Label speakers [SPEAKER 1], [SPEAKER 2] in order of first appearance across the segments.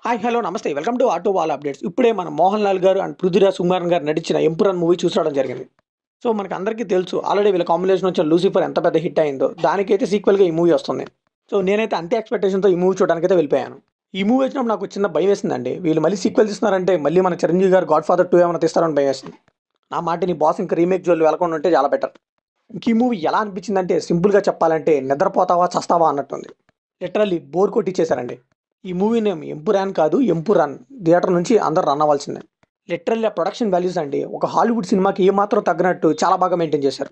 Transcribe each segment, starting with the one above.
[SPEAKER 1] Hi hello నమస్తే welcome to auto wall updates. ఇప్పుడే మన మోహన్ లాల్ గారు అండ్ పృథ్వీరాజ్ కుమార్ గారు నటించిన ఎంపురన్ మూవీ చూసడం జరిగింది. సో మనకి అందరికీ తెలుసు ఆల్రెడీ వీళ్ళ కాంబినేషన్ వచ్చిన లూసిఫర్ ఎంత పెద్ద హిట్ అయిందో, దానికైతే సీక్వెల్గా ఈ మూవీ వస్తుంది. సో నేనైతే అంతే ఎక్స్పెక్టేషన్తో ఈ మూవీ చూడడానికైతే వెళ్ళిపోయాను. ఈ మూవీ వచ్చినప్పుడు నాకు చిన్న భయం వేసిందండి. వీళ్ళు మళ్ళీ సీక్వెల్ తీస్తున్నారంటే మళ్ళీ మన చిరంజీవి గారు గాడ్ ఫాదర్ 2 ఏమైనా తీస్తారని భయం వేసింది. నా మాటని బాస్ ఇంకా రీమేక్ జోలు వెళ్ళకుండా ఉంటే చాలా బెటర్. ఇంక ఈ మూవీ ఎలా అనిపించిందంటే సింపుల్గా చెప్పాలంటే నిద్రపోతావా చస్తావా అన్నట్టుంది. లిటరల్లీ బోర్ కొట్టించేశారండి. ఈ మూవీ నేమ్ ఎంపురాన్ కాదు ఎంపురన్. థియేటర్ నుంచి అందరు రన్ అవ్వాల్సిందే. లిటరల్లీ ఆ ప్రొడక్షన్ వాల్యూస్ అండి ఒక హాలీవుడ్ సినిమాకి ఏమాత్రం తగ్గినట్టు చాలా బాగా మెయింటైన్ చేశారు.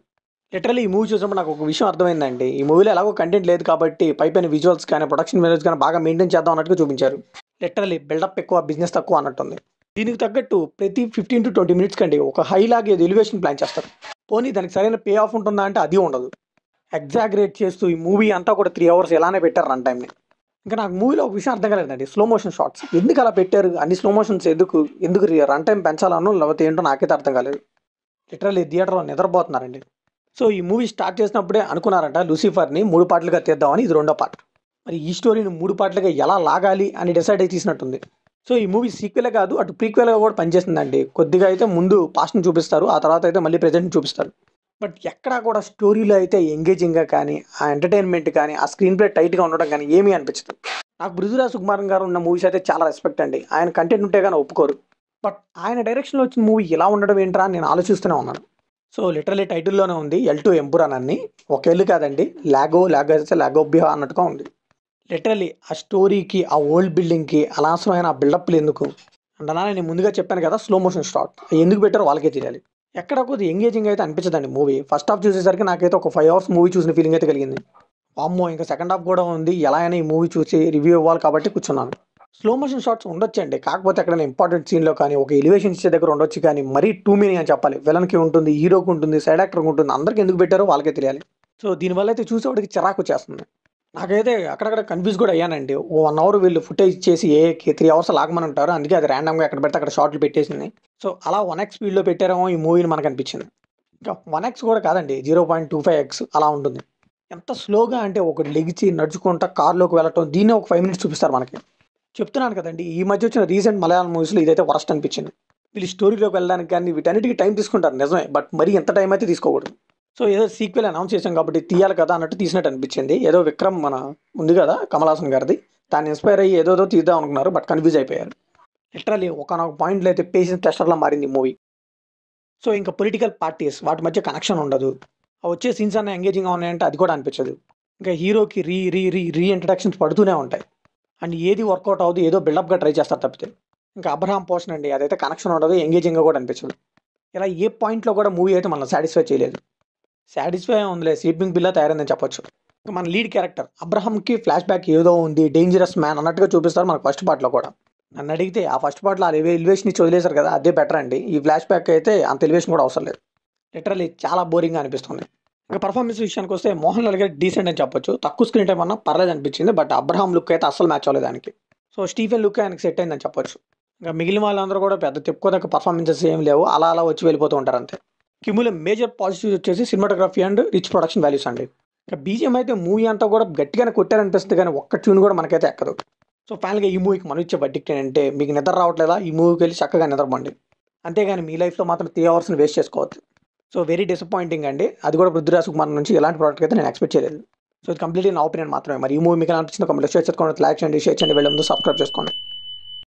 [SPEAKER 1] లిటరల్లీ ఈ మూవీ చూసినప్పుడు నాకు ఒక విషయం అర్థమైందండి. ఈ మూవీలో ఎలాగో కంటెంట్ లేదు కాబట్టి పైపైన విజువల్స్ కానీ ప్రొడక్షన్ వాల్యూస్ కానీ బాగా మెయింటైన్ చేద్దాం అన్నట్టుగా చూపించారు. లిటరల్లీ బిల్డప్ ఎక్కువ బిజినెస్ తక్కువ అన్నట్టుంది. దీనికి తగ్గట్టు ప్రతి 15 to 20 మినిట్స్ కండి ఒక హైలాగ్ ఏదో ఎలివేషన్ ప్లాన్ చేస్తారు. పోనీ దానికి సరైన పే ఆఫ్ ఉంటుందా అంటే అది ఉండదు. ఎగ్జాగరేట్ చేస్తూ ఈ మూవీ అంతా కూడా 3 hours ఎలానే పెట్టారు రన్ టైంని. ఇంకా నాకు మూవీలో ఒక విషయం అర్థం కాలేదండి. స్లో మోషన్ షాట్స్ ఎందుకు అలా పెట్టారు? అన్ని స్లో మోషన్స్ ఎందుకు రన్ టైం పెంచాలనో లేకపోతే ఏంటో నాకైతే అర్థం కాలేదు. లిటరల్లీ థియేటర్లో నిద్రపోతున్నారండి. సో ఈ మూవీ స్టార్ట్ చేసినప్పుడే అనుకున్నారంట లూసిఫర్ని 3 పార్ట్లుగా తీద్దామని. ఇది రెండో పార్ట్. మరి ఈ స్టోరీని 3 పార్ట్లుగా ఎలా లాగాలి అని డిసైడ్ అయి తీసినట్టుంది. సో ఈ మూవీ సీక్వెలే కాదు అటు ప్రీక్వెల్గా కూడా పనిచేస్తుందండి. కొద్దిగా అయితే ముందు పాస్ట్ని చూపిస్తారు, ఆ తర్వాత అయితే మళ్ళీ ప్రెజెంట్ని చూపిస్తారు. బట్ ఎక్కడా కూడా స్టోరీలో అయితే ఎంగేజింగ్గా కానీ ఆ ఎంటర్టైన్మెంట్ కానీ ఆ స్క్రీన్ ప్లే టైట్గా ఉండడం కానీ ఏమీ అనిపించదు. నాకు పృథ్వీరాజ్ సుకుమార్ గారు ఉన్న మూవీస్ అయితే చాలా రెస్పెక్ట్ అండి. ఆయన కంటెంట్ ఉంటే కానీ ఒప్పుకోరు. బట్ ఆయన డైరెక్షన్లో వచ్చిన మూవీ ఇలా ఉండడం ఏంట్రా అని నేను ఆలోచిస్తూనే ఉన్నాను. సో లిటరలీ టైటిల్లోనే ఉంది L2 ఎంపురాన్ అని. ఒక ఎల్లు కాదండి, లాగోబియా అన్నట్టుగా ఉంది. లిటరలీ ఆ స్టోరీకి ఆ ఓల్డ్ బిల్డింగ్కి అనవసరమైన ఆ బిల్డప్లు ఎందుకు అంటే నేను ముందుగా చెప్పాను కదా స్లో మోషన్ షాట్ ఎందుకు పెట్టారో వాళ్ళకే తెలియాలి. ఎక్కడ కొద్ది ఎంగేజింగ్ అయితే అనిపించదండి మూవీ. ఫస్ట్ హాఫ్ చూసేసరికి నాకైతే ఒక 5 hours మూవీ చూసిన ఫీలింగ్ అయితే కలిగింది. అమ్మో ఇంకా సెకండ్ హాఫ్ కూడా ఉంది, ఎలా అయినా ఈ మూవీ చూసి రివ్యూ ఇవ్వాలి కాబట్టి కూర్చున్నాను. స్లో మోషన్ షాట్స్ ఉండొచ్చండి, కాకపోతే ఎక్కడైనా ఇంపార్టెంట్ సీన్లో కానీ ఒక ఎలివేషన్ ఇచ్చే దగ్గర ఉండొచ్చు, కానీ మరీ టూ మీనింగ్ అని చెప్పాలి. విలన్కి ఉంటుంది, హీరోకి ఉంటుంది, సైడ్ యాక్టర్కి ఉంటుంది, అందరికి ఎందుకు పెట్టారో వాళ్ళకే తెలియాలి. సో దీనివల్ల అయితే చూసేవాడికి చిరాకు వచ్చేస్తుంది. నాకైతే అక్కడక్కడ కన్ఫ్యూజ్ కూడా అయ్యానండి. 1 hour వీళ్ళు ఫుటేజ్ ఇచ్చేసి 3 hours లాగమని ఉంటారు, అందుకే అది ర్యాండమ్గా ఎక్కడ పెడితే అక్కడ షార్ట్లు పెట్టేసింది. సో అలా 1x స్పీడ్లో పెట్టారేమో ఈ మూవీని మనకు అనిపించింది. ఇంకా 1x కూడా కాదండి, 0.25x అలా ఉంటుంది. ఎంత స్లోగా అంటే ఒకటి లెగిచి నడుచుకుంటా కార్లోకి వెళ్ళటం, దీన్నే ఒక 5 minutes చూపిస్తారు మనకి. చెప్తున్నాను కదండి, ఈ మధ్య వచ్చిన రీసెంట్ మలయాళం మూవీస్లో ఇదైతే వరస్ట్ అనిపించింది. వీళ్ళు స్టోరీలోకి వెళ్ళడానికి కానీ వీటన్నిటికీ టైం తీసుకుంటారు నిజమే, బట్ మరీ ఎంత టైం అయితే తీసుకోకూడదు. సో ఏదో సీక్వెల్ అనౌన్స్ చేసాం కాబట్టి తీయాలి కదా అన్నట్టు తీసినట్టు అనిపించింది. ఏదో విక్రమ్ మన ఉంది కదా కమల్ హాసన్ గారిది, దాన్ని ఇన్స్పైర్ అయ్యి ఏదో తీద్దాం అనుకున్నారు, బట్ కన్ఫ్యూజ్ అయిపోయారు. లిటరలీ ఒకనొక పాయింట్లో అయితే పేషెన్స్ టెస్టర్లా మారింది మూవీ. సో ఇంకా పొలిటికల్ పార్టీస్ వాటి మధ్య కనెక్షన్ ఉండదు. ఆ వచ్చే సీన్స్ అన్న ఎంగేజింగ్గా ఉన్నాయంటే అది కూడా అనిపించదు. ఇంకా హీరోకి రీ ఇంట్రడక్షన్స్ పడుతూనే ఉంటాయి. అండ్ ఏది వర్కౌట్ అవ్వదు, ఏదో బిల్డప్గా ట్రై చేస్తారు తప్పితే. ఇంకా అబ్రహాం పోర్షన్ అండి, అదైతే కనెక్షన్ ఉండదు, ఎంగేజింగ్గా కూడా అనిపించదు. ఇలా ఏ పాయింట్లో కూడా మూవీ అయితే మనం సాటిస్ఫై చేయలేదు. సాటిస్ఫై ఉందిలే, స్లీపింగ్ పిల్ల తయారైందని చెప్పొచ్చు. ఇంకా మన లీడ్ క్యారెక్టర్ అబ్రహాంకి ఫ్లాష్ బ్యాక్ ఏదో ఉంది, డేంజరస్ మ్యాన్ అన్నట్టుగా చూపిస్తారు మనకు ఫస్ట్ పార్ట్లో కూడా. నన్ను అడిగితే ఆ ఫస్ట్ పార్ట్లో ఆ ఎలివేషన్ ఇచ్చి వదిలేశారు కదా, అదే బెటర్ అండి. ఈ ఫ్లాష్ బ్యాక్ అయితే అంత ఎలివేషన్ కూడా అవసరం లేదు. లిటరల్లీ చాలా బోరింగ్గా అనిపిస్తుంది. ఇంకా పర్ఫార్మెన్స్ విషయానికి వస్తే మోహన్ లాల్ గారు డీసెంట్ అని చెప్పొచ్చు. తక్కువ స్క్రీన్ టైం అన్నా పర్లేదు అనిపించింది, బట్ అబ్రహాం లుక్ అయితే అస్సలు మ్యాచ్ అవ్వలేదు దానికి. సో స్టీఫెన్ లుక్ ఆయనకి సెట్ అయిందని చెప్పొచ్చు. ఇంకా మిగిలిన వాళ్ళందరూ కూడా పెద్ద చెప్పుకోదగ్గ పర్ఫార్మెన్సెస్ ఏం లేవు, అలా అలా వచ్చి వెళ్ళిపోతూ ఉంటారు అంతే. కిమ్ములో మేజర్ పాజిటివ్స్ వచ్చేసి cinematography and rich production values అండి. ఇంకా బీజిఎం అయితే మూవీ అంతా కూడా గట్టిగానే కొట్టారనిపిస్తుంది, కానీ ఒక్క ట్యూన్ కూడా మనకైతే ఎక్కదు. సో ఫైనల్గా ఈ మూవీకి మనం ఇచ్చే బడ్జెట్ ఏంటంటే, మీకు నిద్ర రావట్లేదా ఈ మూవీకి వెళ్ళి చక్కగా నిద్రపోండి, అంతేగాని మీ లైఫ్లో మాత్రం 3 hours వేస్ట్ చేసుకోవద్దు. సో వెరీ డిసప్పాయింటింగ్ అండి. అది కూడా పృథ్వీరాజ్ కుమార్ నుంచి ఎలాంటి ప్రోడక్ట్ అయితే నేను ఎక్స్పెక్ట్ చేయలేదు. సో ఇది కంప్లీట్లీ నా ఒపీనియన్ మాత్రమే. మరి ఈ మూవీ మీకు అనిపించింది కామెంట్లో షేర్ చేసుకోండి, లైక్ చేయండి, షేర్ చేయండి, వెళ్ళే ముందు సబ్స్క్రైబ్ చేసుకోండి.